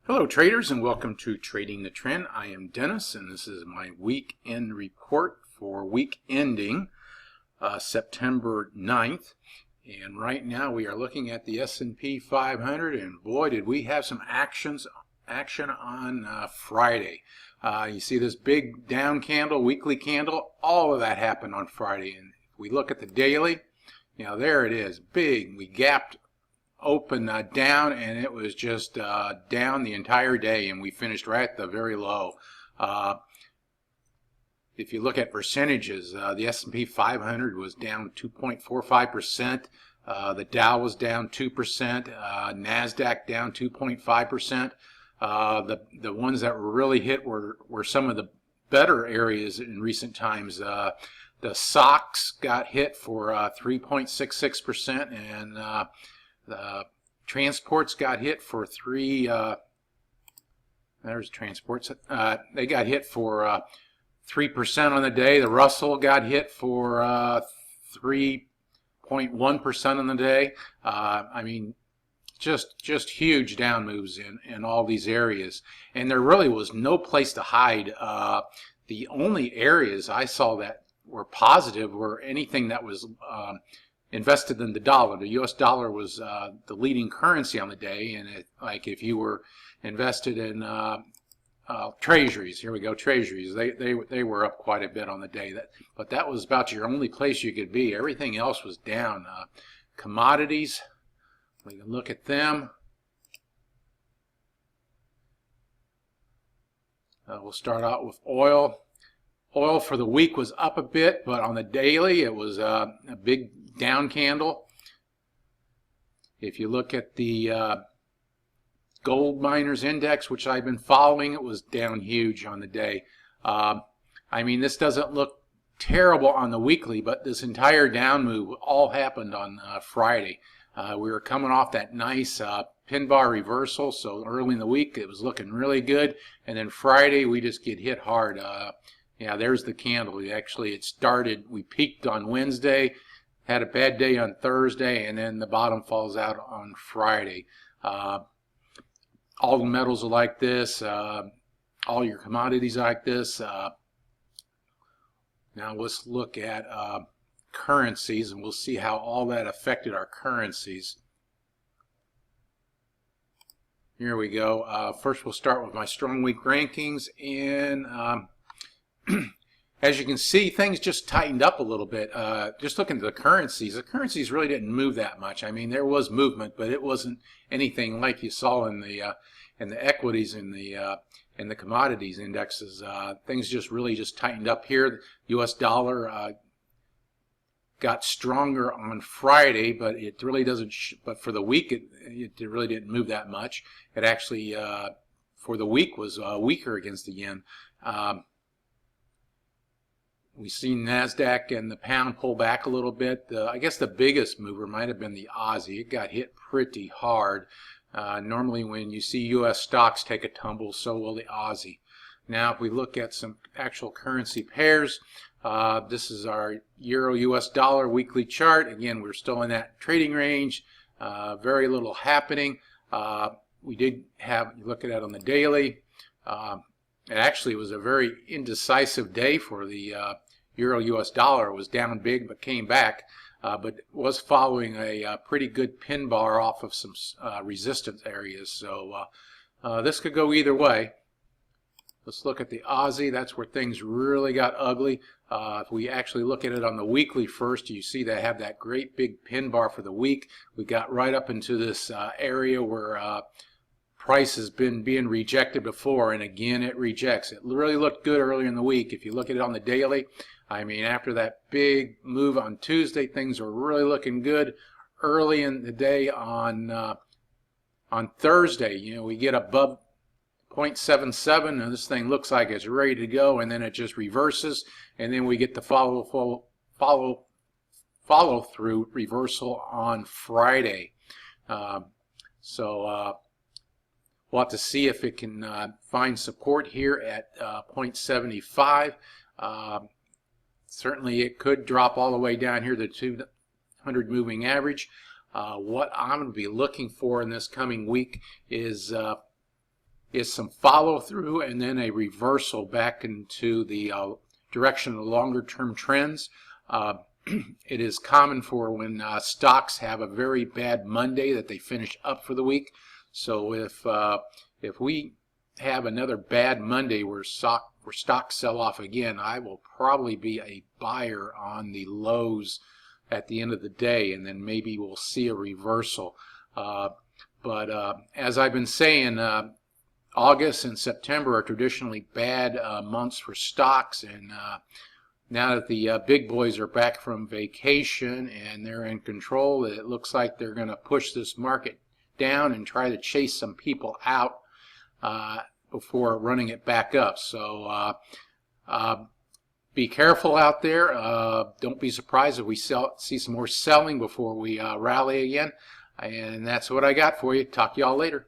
Hello traders, and welcome to Trading the Trend. I am Dennis, and this is my weekend report for week ending September 9th. And right now we are looking at the S&P 500, and boy did we have some action on Friday. You see this big down candle, weekly candle, all of that happened on Friday. And if we look at the daily, there it is, big. We gapped open down, and it was just down the entire day, and we finished right at the very low. If you look at percentages, the S&P 500 was down 2.45%, the Dow was down 2%, NASDAQ down 2.5%. The ones that were really hit were some of the better areas in recent times. The stocks got hit for 3.66%, and the transports got hit for there's transports. They got hit for 3% on the day. The Russell got hit for 3.1% on the day. I mean, just huge down moves in all these areas, and there really was no place to hide. The only areas I saw that were positive were anything that was invested in the dollar. The U.S. dollar was the leading currency on the day, and like if you were invested in treasuries, here we go, treasuries, they were up quite a bit on the day. But that was about your only place you could be. Everything else was down. Commodities, we can look at them. We'll start out with oil. Oil for the week was up a bit, but on the daily it was a big down candle. If you look at the gold miners index, which I've been following, it was down huge on the day. I mean, this doesn't look terrible on the weekly, but this entire down move all happened on Friday. We were coming off that nice pin bar reversal, so early in the week it was looking really good, and then Friday we just get hit hard. Yeah, there's the candle. It started, we peaked on Wednesday, had a bad day on Thursday, and then the bottom falls out on Friday. All the metals are like this, all your commodities are like this. Now let's look at currencies, and we'll see how all that affected our currencies. Here we go. First we'll start with my strong week rankings, and as you can see, things just tightened up a little bit. Just looking at the currencies really didn't move that much. I mean, there was movement, but it wasn't anything like you saw in the equities and the commodities indexes. Things really just tightened up here. The U.S. dollar got stronger on Friday, but it really doesn't. But for the week, it really didn't move that much. It actually, for the week, was weaker against the yen. We've seen NASDAQ and the pound pull back a little bit. I guess the biggest mover might have been the Aussie. It got hit pretty hard. Normally when you see U.S. stocks take a tumble, so will the Aussie. Now if we look at some actual currency pairs, this is our Euro-US dollar weekly chart. Again, we're still in that trading range. Very little happening. We did have, you look at that on the daily. It actually was a very indecisive day for the Euro-US dollar. It was down big but came back, but was following a pretty good pin bar off of some resistance areas. So this could go either way. Let's look at the Aussie. That's where things really got ugly. If we actually look at it on the weekly first, you see they have that great big pin bar for the week. We got right up into this area where price has been being rejected before, and again it rejects. It really looked good earlier in the week. If you look at it on the daily, I mean, after that big move on Tuesday, things were really looking good. Early in the day on Thursday, we get above 0.77, and this thing looks like it's ready to go, and then it just reverses, and then we get the follow through reversal on Friday. We'll have to see if it can find support here at 0.75. Certainly it could drop all the way down here to the 200 moving average. What I'm going to be looking for in this coming week is is some follow through and then a reversal back into the direction of longer term trends. It is common for when stocks have a very bad Monday that they finish up for the week. So if we have another bad Monday where stocks sell off again, I will probably be a buyer on the lows at the end of the day, and then maybe we'll see a reversal. But as I've been saying, August and September are traditionally bad months for stocks, and now that the big boys are back from vacation and they're in control, it looks like they're going to push this market down and try to chase some people out before running it back up. So be careful out there. Don't be surprised if we see some more selling before we rally again. And that's what I got for you. Talk to y'all later.